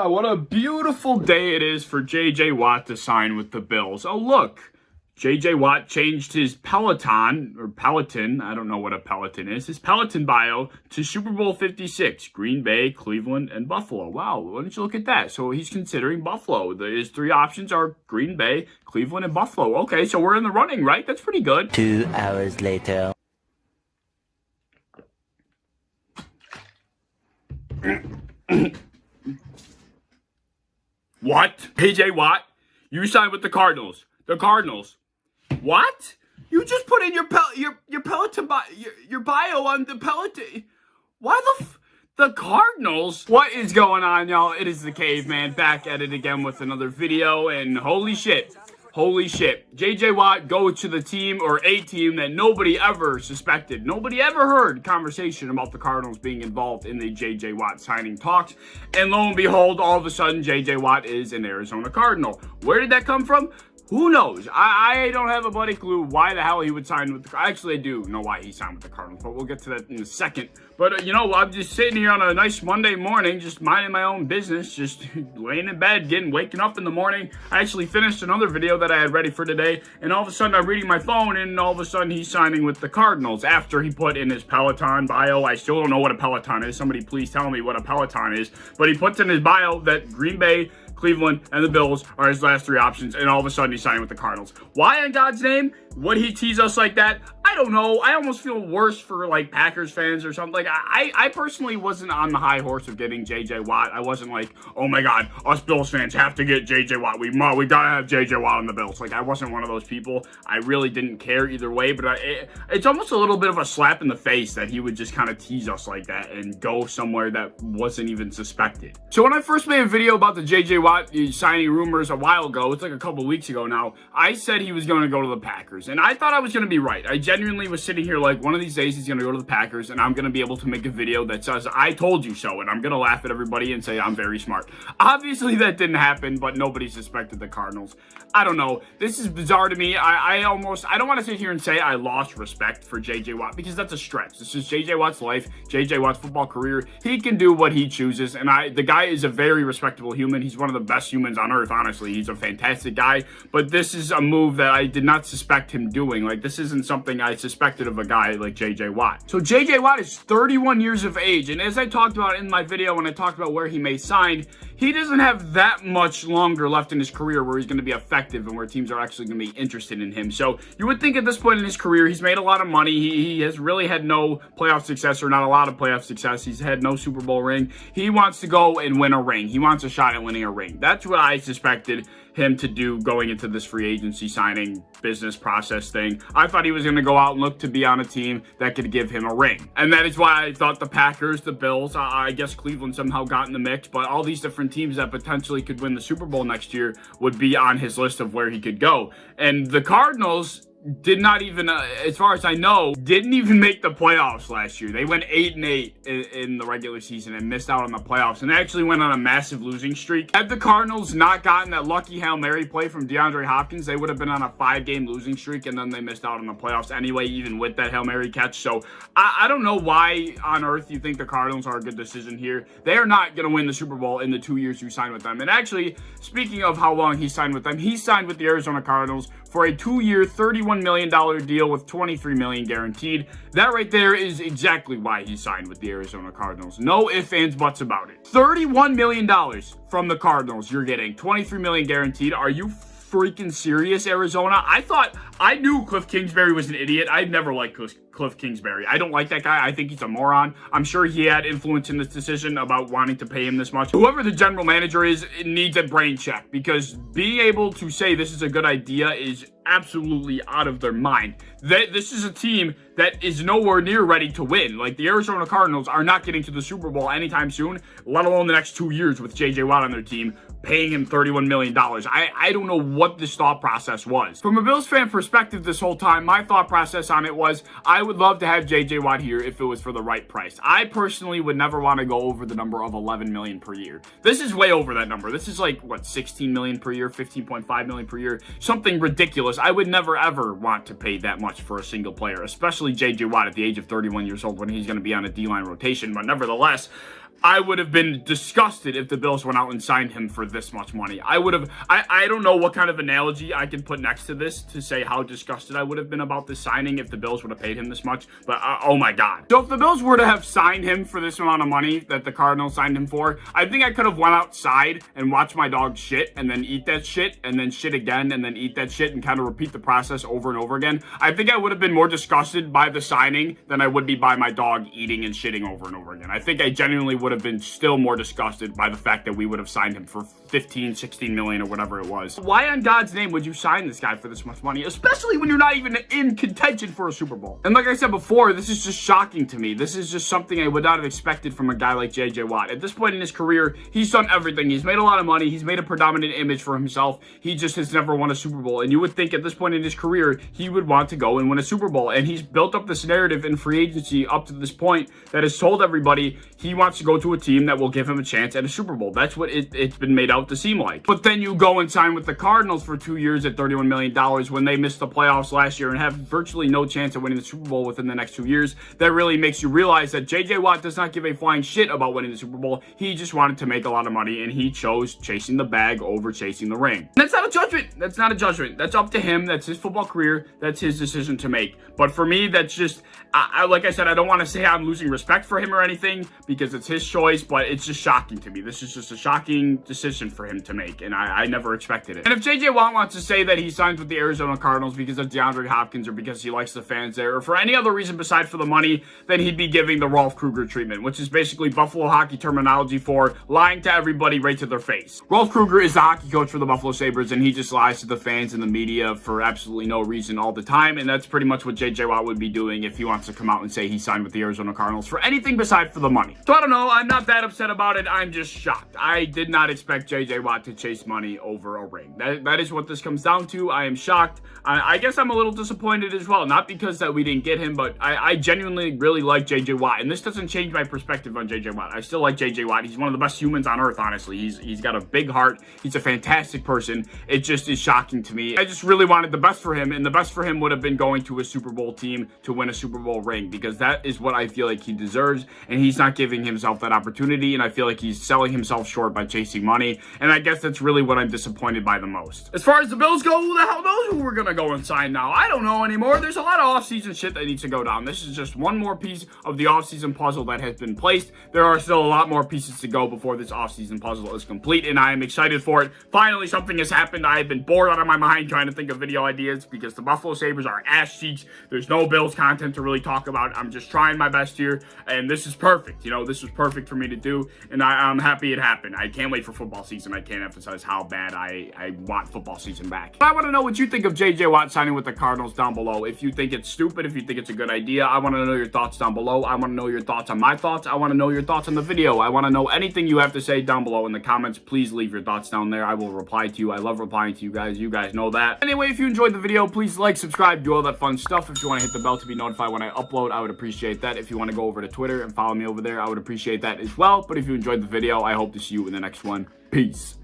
What a beautiful day it is for J.J. Watt to sign with the Bills. Oh, look. J.J. Watt changed his Peloton, I don't know what a Peloton is, his Peloton bio to Super Bowl 56, Green Bay, Cleveland, and Buffalo. Wow, why don't you look at that? So he's considering Buffalo. His three options are Green Bay, Cleveland, and Buffalo. Okay, so we're in the running, right? That's pretty good. 2 hours later. What? J.J. Watt, you signed with the Cardinals. The Cardinals. What? You just put in your Peloton your bio on the Peloton. Why the Cardinals? What is going on, y'all? It is the Caveman back at it again with another video, and holy shit. Holy shit. J.J. Watt go to the team or a team that nobody ever suspected. Nobody ever heard conversation about the Cardinals being involved in the J.J. Watt signing talks. And lo and behold, all of a sudden, J.J. Watt is an Arizona Cardinal. Where did that come from? Who knows? I don't have a bloody clue why the hell he would sign with the Cardinals. Actually, I do know why he signed with the Cardinals, but we'll get to that in a second. But, I'm just sitting here on a nice Monday morning, just minding my own business, just laying in bed, waking up in the morning. I actually finished another video that I had ready for today, and all of a sudden I'm reading my phone, and all of a sudden he's signing with the Cardinals after he put in his Peloton bio. I still don't know what a Peloton is. Somebody please tell me what a Peloton is. But he puts in his bio that Green Bay, Cleveland, and the Bills are his last three options, and all of a sudden he's signing with the Cardinals. Why in God's name would he tease us like that? I don't know. I almost feel worse for, Packers fans or something. I personally wasn't on the high horse of getting J.J. Watt. I wasn't like, oh my God, us Bills fans have to get J.J. Watt. We gotta have J.J. Watt on the Bills. I wasn't one of those people. I really didn't care either way, but it's almost a little bit of a slap in the face that he would just kind of tease us like that and go somewhere that wasn't even suspected. So when I first made a video about the J.J. Watt signing rumors a while ago, it's a couple weeks ago now, I said he was going to go to the Packers, and I thought I was going to be right. I genuinely was sitting here one of these days he's going to go to the Packers, and I'm going to be able to make a video that says, I told you so, and I'm going to laugh at everybody and say I'm very smart. Obviously, that didn't happen, but nobody suspected the Cardinals. I don't know. This is bizarre to me. I don't want to sit here and say I lost respect for J.J. Watt, because that's a stretch. This is J.J. Watt's life, J.J. Watt's football career. He can do what he chooses, and the guy is a very respectable human. He's one of the best humans on earth, honestly. He's a fantastic guy, but this is a move that I did not suspect him doing. This isn't something I suspected of a guy like J.J. Watt. So J.J. Watt is 31 years of age, and as I talked about in my video when I talked about where he may sign, he doesn't have that much longer left in his career where he's going to be effective and where teams are actually going to be interested in him. So you would think at this point in his career, he's made a lot of money. He has really had no playoff success, or not a lot of playoff success. He's had no Super Bowl ring. He wants to go and win a ring. He wants a shot at winning a ring. That's what I suspected him to do going into this free agency signing business process thing. I thought he was going to go out and look to be on a team that could give him a ring. And that is why I thought the Packers, the Bills, I guess Cleveland somehow got in the mix, but all these different teams that potentially could win the Super Bowl next year would be on his list of where he could go. And the Cardinals did not even, as far as I know, didn't even make the playoffs last year. They went 8-8 in the regular season and missed out on the playoffs, and they actually went on a massive losing streak. Had the Cardinals not gotten that lucky Hail Mary play from DeAndre Hopkins, they would have been on a 5-game losing streak, and then they missed out on the playoffs anyway, even with that Hail Mary catch. So I don't know why on earth you think the Cardinals are a good decision here. They are not going to win the Super Bowl in the 2 years you signed with them. And actually, speaking of how long he signed with them, he signed with the Arizona Cardinals for a 2-year, $31 million deal with $23 million guaranteed. That right there is exactly why he signed with the Arizona Cardinals. No ifs, ands, buts about it. $31 million from the Cardinals you're getting. $23 million guaranteed. Are you freaking serious, Arizona? I knew Cliff Kingsbury was an idiot. I'd never liked Cliff Kingsbury. I don't like that guy. I think he's a moron. I'm sure he had influence in this decision about wanting to pay him this much. Whoever the general manager is, it needs a brain check, because being able to say this is a good idea is absolutely out of their mind. This is a team that is nowhere near ready to win. The Arizona Cardinals are not getting to the Super Bowl anytime soon, let alone the next 2 years with J.J. Watt on their team, paying him $31 million. I don't know what this thought process was. From a Bills fan perspective this whole time, my thought process on it was, I would love to have J.J. Watt here if it was for the right price. I personally would never want to go over the number of $11 million per year. This is way over that number. This is $16 million per year, $15.5 million per year, something ridiculous. I would never ever want to pay that much for a single player, especially J.J. Watt at the age of 31 years old when he's going to be on a D-line rotation. But nevertheless, I would have been disgusted if the Bills went out and signed him for this much money. I don't know what kind of analogy I can put next to this to say how disgusted I would have been about this signing if the Bills would have paid him this much, but oh my God. So if the Bills were to have signed him for this amount of money that the Cardinals signed him for, I think I could have went outside and watched my dog shit and then eat that shit and then shit again and then eat that shit and kind of repeat the process over and over again. I think I would have been more disgusted by the signing than I would be by my dog eating and shitting over and over again. I think I genuinely would have been still more disgusted by the fact that we would have signed him for 15, 16 million or whatever it was. Why on God's name would you sign this guy for this much money, especially when you're not even in contention for a Super Bowl? And like I said before, this is just shocking to me. This is just something I would not have expected from a guy like JJ Watt. At this point in his career, he's done everything. He's made a lot of money. He's made a predominant image for himself. He just has never won a Super Bowl. And you would think at this point in his career, he would want to go and win a Super Bowl. And he's built up this narrative in free agency up to this point that has told everybody he wants to go to a team that will give him a chance at a Super Bowl. That's what it's been made out to seem like. But then you go and sign with the Cardinals for 2 years at $31 million when they missed the playoffs last year and have virtually no chance of winning the Super Bowl within the next 2 years. That really makes you realize that JJ Watt does not give a flying shit about winning the Super Bowl. He just wanted to make a lot of money, and he chose chasing the bag over chasing the ring. And that's not a judgment. That's not a judgment. That's up to him. That's his football career. That's his decision to make. But for me, that's just, like I said, I don't want to say I'm losing respect for him or anything because it's his choice, but it's just shocking to me. This is just a shocking decision for him to make, and I never expected it. And if JJ Watt wants to say that he signs with the Arizona Cardinals because of DeAndre Hopkins or because he likes the fans there or for any other reason besides for the money, then he'd be giving the Rolf Kruger treatment, which is basically Buffalo hockey terminology for lying to everybody right to their face. Rolf Kruger is the hockey coach for the Buffalo Sabres, and he just lies to the fans and the media for absolutely no reason all the time, and that's pretty much what JJ Watt would be doing if he wants to come out and say he signed with the Arizona Cardinals for anything besides for the money. So I don't know. I'm not that upset about it. I'm just shocked. I did not expect JJ Watt to chase money over a ring. That is what this comes down to. I am shocked. I guess I'm a little disappointed as well. Not because that we didn't get him, but I genuinely really like JJ Watt, and this doesn't change my perspective on JJ Watt. I still like JJ Watt. He's one of the best humans on earth, honestly. He's got a big heart. He's a fantastic person. It just is shocking to me. I just really wanted the best for him, and the best for him would have been going to a Super Bowl team to win a Super Bowl ring, because that is what I feel like he deserves, and he's not giving himself that opportunity, and I feel like he's selling himself short by chasing money, and I guess that's really what I'm disappointed by the most. As far as the Bills go, who the hell knows who we're gonna go and sign now? I don't know anymore. There's a lot of offseason shit that needs to go down. This is just one more piece of the offseason puzzle that has been placed. There are still a lot more pieces to go before this offseason puzzle is complete, and I am excited for it. Finally, something has happened. I have been bored out of my mind trying to think of video ideas because the Buffalo Sabres are ass cheeks. There's no Bills content to really talk about. I'm just trying my best here, and this is perfect. You know, this was perfect for me to do, and I'm happy it happened. I can't wait for football season. I can't emphasize how bad I want football season back. I want to know what you think of JJ Watt signing with the Cardinals down below. If you think it's stupid, if you think it's a good idea, I want to know your thoughts down below. I want to know your thoughts on my thoughts. I want to know your thoughts on the video. I want to know anything you have to say down below in the comments. Please leave your thoughts down there. I will reply to you. I love replying to you guys. You guys know that. Anyway, if you enjoyed the video, please like, subscribe, do all that fun stuff. If you want to hit the bell to be notified when I upload, I would appreciate that. If you want to go over to Twitter and follow me over there, I would appreciate that as well. But if you enjoyed the video, I hope to see you in the next one. Peace.